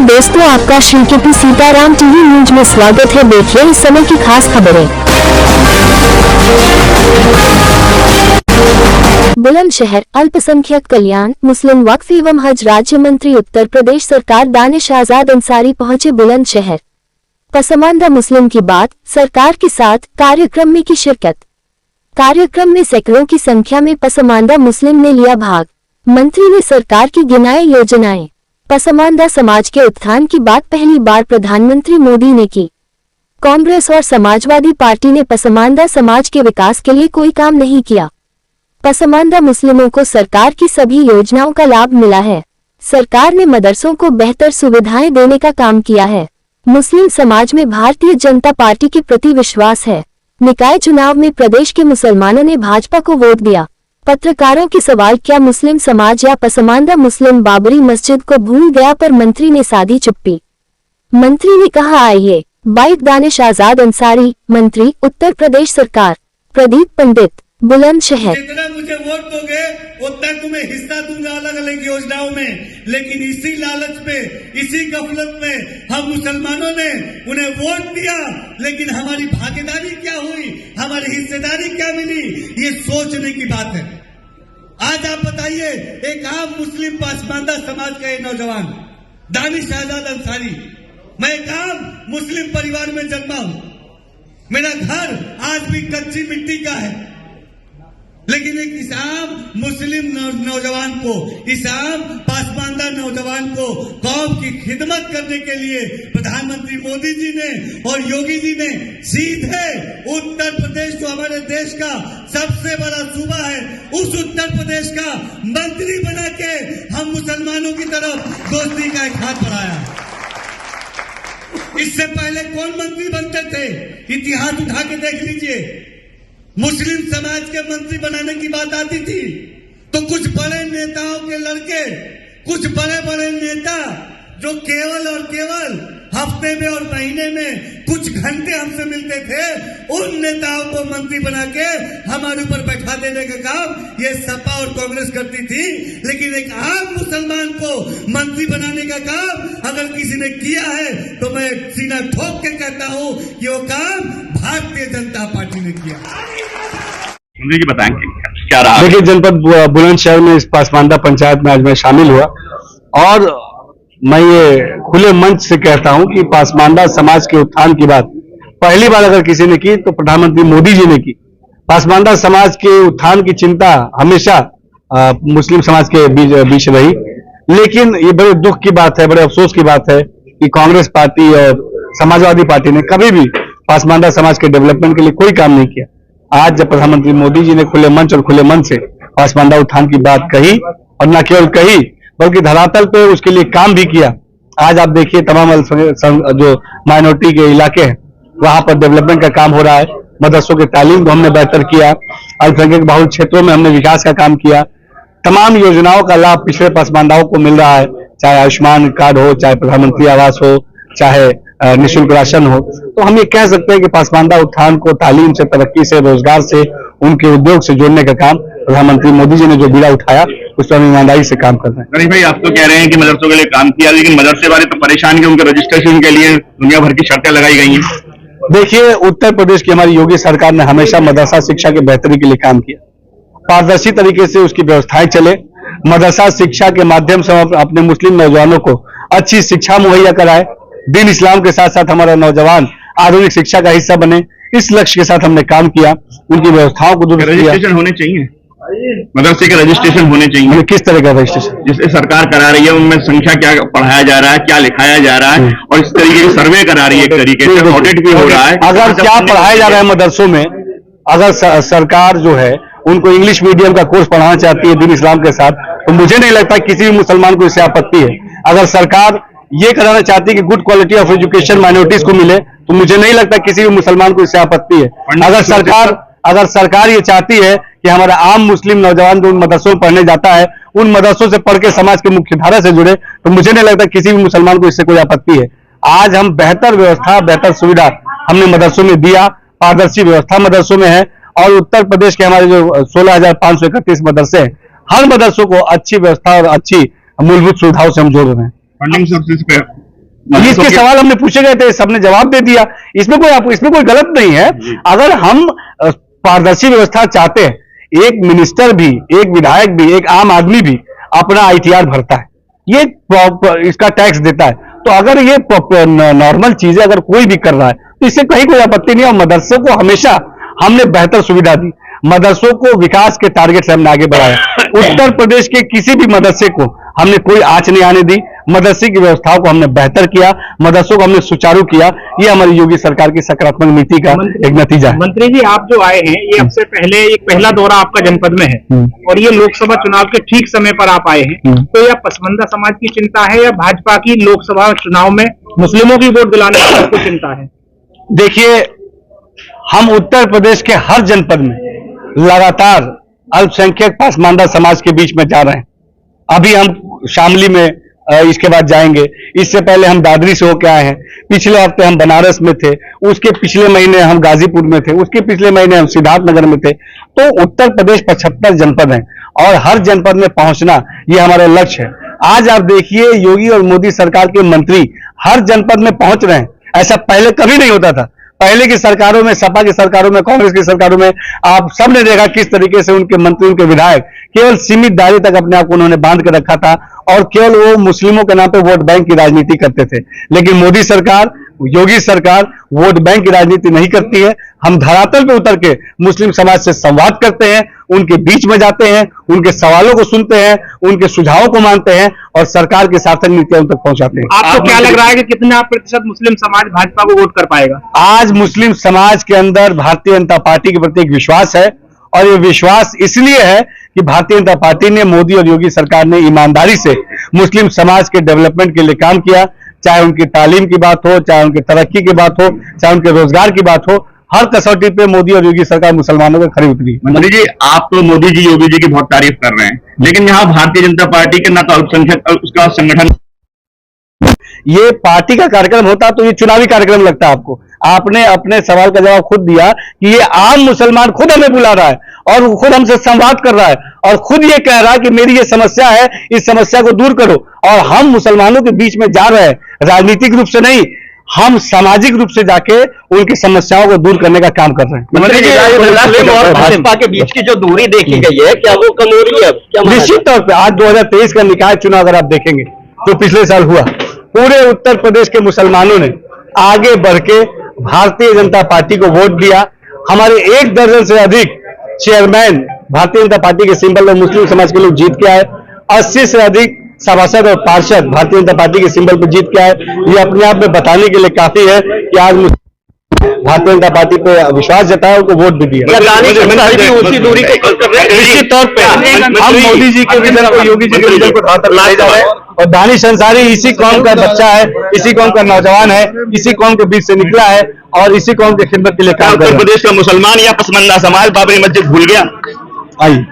नमस्कार दोस्तों, आपका श्री के सीताराम टीवी न्यूज में स्वागत है। देखिए इस समय की खास खबरें। बुलंदशहर अल्पसंख्यक कल्याण मुस्लिम वक्फ एवं हज राज्य मंत्री उत्तर प्रदेश सरकार दानिश आजाद अंसारी पहुंचे बुलंदशहर। पसमानदा मुस्लिम की बात सरकार के साथ कार्यक्रम में की शिरकत। कार्यक्रम में सैकड़ों की संख्या में पसमानदा मुस्लिम ने लिया भाग। मंत्री ने सरकार की गिनाई योजनाएं। पसमानदा समाज के उत्थान की बात पहली बार प्रधानमंत्री मोदी ने की। कांग्रेस और समाजवादी पार्टी ने पसमानदा समाज के विकास के लिए कोई काम नहीं किया। पसमानदा मुस्लिमों को सरकार की सभी योजनाओं का लाभ मिला है। सरकार ने मदरसों को बेहतर सुविधाएं देने का काम किया है। मुस्लिम समाज में भारतीय जनता पार्टी के प्रति विश्वास है। निकाय चुनाव में प्रदेश के मुसलमानों ने भाजपा को वोट दिया। पत्रकारों के सवाल, क्या मुस्लिम समाज या पसमानदा मुस्लिम बाबरी मस्जिद को भूल गया, पर मंत्री ने साधी चुप्पी। मंत्री ने कहा, आइए बाइट दानिश आजाद अंसारी, मंत्री उत्तर प्रदेश सरकार। प्रदीप पंडित, बुलंदशहर। जितना मुझे वोट दोगे उतना तुम्हें हिस्सा दूंगा अलग अलग योजनाओं में, लेकिन इसी लालच में, इसी गफलत में हम मुसलमानों ने उन्हें वोट दिया, लेकिन हमारी भागीदारी क्या हुई, हमारी हिस्सेदारी क्या मिली, ये सोचने की बात है। आज आप बताइए, एक आम मुस्लिम पसमानदा समाज का एक नौजवान दानिश आजाद अंसारी, मैं एक आम मुस्लिम परिवार में जन्मा हूं। मेरा घर आज भी कच्ची मिट्टी का है, लेकिन एक इस आम मुस्लिम नौजवान को, इस आम पसमानदा नौजवान को कौम की खिदमत करने के लिए प्रधानमंत्री मोदी जी ने और योगी जी ने सीधे उत्तर प्रदेश, जो हमारे देश का सबसे बड़ा सूबा है, उस उत्तर प्रदेश का मंत्री बना के हम मुसलमानों की तरफ दोस्ती का एक हाथ बढ़ाया। इससे पहले कौन मंत्री बनते थे, इतिहास उठा के देख लीजिए। मुस्लिम समाज के मंत्री बनाने की बात आती थी तो कुछ बड़े नेताओं के लड़के, कुछ बड़े बड़े नेता जो केवल और केवल हफ्ते में और महीने में कुछ घंटे हमसे मिलते थे, उन नेताओं को मंत्री बना के हमारे ऊपर बैठा देने का काम ये सपा और कांग्रेस करती थी। लेकिन एक आम मुसलमान को मंत्री बनाने का काम अगर किसी ने किया है तो मैं सीना ठोक के कहता हूं कि वो काम भारतीय जनता पार्टी ने किया। बताएंगे क्या रहा? देखिए, जनपद बुलंदशहर में इस पसमानदा पंचायत में आज मैं शामिल हुआ और मैं ये खुले मंच से कहता हूं कि पसमानदा समाज के उत्थान की बात पहली बार अगर किसी ने की तो प्रधानमंत्री मोदी जी ने की। पसमानदा समाज के उत्थान की चिंता हमेशा मुस्लिम समाज के बीच रही, लेकिन ये बड़े दुख की बात है, बड़े अफसोस की बात है कि कांग्रेस पार्टी और समाजवादी पार्टी ने कभी भी पसमानदा समाज के डेवलपमेंट के लिए कोई काम नहीं किया। आज जब प्रधानमंत्री मोदी जी ने खुले मंच और खुले मन से पसमानदा उत्थान की बात कही, और न केवल कही बल्कि धरातल पे उसके लिए काम भी किया। आज आप देखिए, तमाम जो माइनॉरिटी के इलाके हैं वहां पर डेवलपमेंट का काम हो रहा है। मदरसों की तालीम को हमने बेहतर किया, अल्पसंख्यक बहुल क्षेत्रों में हमने विकास का काम किया। तमाम योजनाओं का लाभ पिछड़े पसमानदाओं को मिल रहा है, चाहे आयुष्मान कार्ड हो, चाहे प्रधानमंत्री आवास हो, चाहे निःशुल्क राशन हो। तो हम ये कह सकते हैं कि पसमानदा उत्थान को तालीम से, तरक्की से, रोजगार से, उनके उद्योग से जोड़ने का काम प्रधानमंत्री मोदी जी ने जो बीड़ा उठाया उस पर हम ईमानदारी से काम कर रहे हैं। गणेश भाई, आप तो कह रहे हैं कि मदरसों के लिए काम किया, लेकिन मदरसे वाले तो परेशान हैं, उनके रजिस्ट्रेशन के लिए दुनिया भर की शर्तें लगाई गई हैं। देखिए, उत्तर प्रदेश की हमारी योगी सरकार ने हमेशा मदरसा शिक्षा के बेहतरी के लिए काम किया। पारदर्शी तरीके से उसकी व्यवस्थाएं चले। मदरसा शिक्षा के माध्यम से हम अपने मुस्लिम नौजवानों को अच्छी शिक्षा मुहैया कराए। दीन इस्लाम के साथ साथ हमारा नौजवान आधुनिक शिक्षा का हिस्सा बने, इस लक्ष्य के साथ हमने काम किया। उनकी व्यवस्थाओं को दुरुस्त किया। रजिस्ट्रेशन होने चाहिए, मदरसे के रजिस्ट्रेशन होने चाहिए। किस तरह का रजिस्ट्रेशन जिसे सरकार करा रही है, उनमें संख्या क्या पढ़ाया जा रहा है, क्या लिखाया जा रहा है, और इस तरीके की सर्वे करा रही है, एक तरीके से ऑडिट भी हो रहा है। अगर क्या पढ़ाया जा रहा है मदरसों में, अगर सरकार जो है उनको इंग्लिश मीडियम का कोर्स पढ़ाना चाहती है दीन इस्लाम के साथ, तो मुझे नहीं लगता किसी भी मुसलमान को इससे आपत्ति है। अगर सरकार ये कराना चाहती है कि good quality of education minorities को मिले, तो मुझे नहीं लगता किसी भी मुसलमान को इससे आपत्ति है। अगर सरकार ये चाहती है कि हमारा आम मुस्लिम नौजवान जो उन मदरसों में पढ़ने जाता है, उन मदरसों से पढ़ के समाज के मुख्य धारा से जुड़े, तो मुझे नहीं लगता किसी भी मुसलमान को इससे कोई आपत्ति है। आज हम बेहतर व्यवस्था, बेहतर सुविधा हमने मदरसों में दिया, पारदर्शी व्यवस्था मदरसों में है, और उत्तर प्रदेश के हमारे जो 16,531 मदरसे हैं, हर मदरसों को अच्छी व्यवस्था और अच्छी मूलभूत सुविधाओं से हम जोड़ रहे हैं। फंडिंग सोर्सेज पे इसके सवाल हमने पूछे गए थे, सबने जवाब दे दिया। इसमें कोई गलत नहीं है। अगर हम पारदर्शी व्यवस्था चाहते हैं, एक मिनिस्टर भी, एक विधायक भी, एक आम आदमी भी अपना ITR भरता है, ये इसका टैक्स देता है। तो अगर ये नॉर्मल चीजें अगर कोई भी कर रहा है तो इससे कहीं कोई आपत्ति नहीं है। और मदरसों को हमेशा हमने बेहतर सुविधा दी, मदरसों को विकास के टारगेट से हमने आगे बढ़ाया। उत्तर प्रदेश के किसी भी मदरसे को हमने कोई आंच नहीं आने दी, मदरसे की व्यवस्थाओं को हमने बेहतर किया, मदरसों को हमने सुचारू किया। ये हमारी योगी सरकार की सकारात्मक नीति का एक नतीजा है। मंत्री जी, आप जो आए हैं, ये अब से पहले एक पहला दौरा आपका जनपद में है और ये लोकसभा चुनाव के ठीक समय पर आप आए हैं, तो यह पसमंदा समाज की चिंता है या भाजपा की लोकसभा चुनाव में मुस्लिमों की वोट दिलाने की आपको चिंता है? देखिए, हम उत्तर प्रदेश के हर जनपद में लगातार अल्पसंख्यक पासमानदा समाज के बीच में जा रहे हैं। अभी हम शामली में इसके बाद जाएंगे, इससे पहले हम दादरी से होकर आए हैं, पिछले हफ्ते हम बनारस में थे, उसके पिछले महीने हम गाजीपुर में थे, उसके पिछले महीने हम सिद्धार्थनगर में थे। तो उत्तर प्रदेश 75 जनपद हैं और हर जनपद में पहुंचना ये हमारा लक्ष्य है। आज आप देखिए, योगी और मोदी सरकार के मंत्री हर जनपद में पहुंच रहे हैं। ऐसा पहले कभी नहीं होता था। पहले की सरकारों में, सपा की सरकारों में, कांग्रेस की सरकारों में आप सबने देखा किस तरीके से उनके मंत्री, उनके विधायक केवल सीमित दायरे तक अपने आप को उन्होंने बांध के रखा था और केवल वो मुस्लिमों के नाम पे वोट बैंक की राजनीति करते थे। लेकिन मोदी सरकार, योगी सरकार वोट बैंक की राजनीति नहीं करती है। हम धरातल पे उतर के मुस्लिम समाज से संवाद करते हैं, उनके बीच में जाते हैं, उनके सवालों को सुनते हैं, उनके सुझावों को मानते हैं और सरकार की सार्थक नीतियां उन तक पहुंचाते हैं। आपको क्या लग रहा है कि कितना प्रतिशत मुस्लिम समाज भाजपा को वोट कर पाएगा? आज मुस्लिम समाज के अंदर भारतीय जनता पार्टी के प्रति एक विश्वास है और ये विश्वास इसलिए है कि भारतीय जनता पार्टी ने, मोदी और योगी सरकार ने ईमानदारी से मुस्लिम समाज के डेवलपमेंट के लिए काम किया। चाहे उनकी तालीम की बात हो, चाहे उनकी तरक्की की बात हो, चाहे उनके रोजगार की बात हो, हर कसौटी पे मोदी और योगी सरकार मुसलमानों को खरी उतरी। मंत्री जी, आप तो मोदी जी, योगी जी की बहुत तारीफ कर रहे हैं, लेकिन यहाँ भारतीय जनता पार्टी के न तो अल्पसंख्यक उसका संगठन, ये पार्टी का कार्यक्रम होता तो ये चुनावी कार्यक्रम लगता है आपको। आपने अपने सवाल का जवाब खुद दिया कि ये आम मुसलमान खुद हमें बुला रहा है और खुद हमसे संवाद कर रहा है और खुद ये कह रहा है कि मेरी ये समस्या है, इस समस्या को दूर करो। और हम मुसलमानों के बीच में जा रहे हैं, राजनीतिक रूप से नहीं, हम सामाजिक रूप से जाके उनकी समस्याओं को दूर करने का काम कर रहे हैं। मंत्री जी, और भाजपा के बीच की जो दूरी देखी गई है, क्या वो कम हो रही है? निश्चित तौर पर आज 2023 का निकाय चुनाव अगर आप देखेंगे तो पिछले साल हुआ, पूरे उत्तर प्रदेश के मुसलमानों ने आगे बढ़ के भारतीय जनता पार्टी को वोट दिया। हमारे 1 दर्जन से अधिक चेयरमैन भारतीय जनता पार्टी के सिंबल और मुस्लिम समाज के लोग जीत के आए। 80 से अधिक सभासद और पार्षद भारतीय जनता पार्टी के सिंबल पर जीत के आए। ये अपने आप में बताने के लिए काफी है कि आज भारतीय जनता पार्टी पे विश्वास जताया, उनको वोट भी दिया। उसी दूरी को कल कर रहे हैं। निश्चित तौर पे हम मोदी जी के विजन को, योगी जी के विजन को धरातल ले जा रहे हैं। और दानिश अंसारी इसी कौम का बच्चा है, इसी कौम का नौजवान है, इसी कौम के बीच से निकला है और इसी कौम की खिदमत के लिए काम कर रहा है। उत्तर प्रदेश का मुसलमान या पसमंदा समाज बाबरी मस्जिद भूल गया? आइए।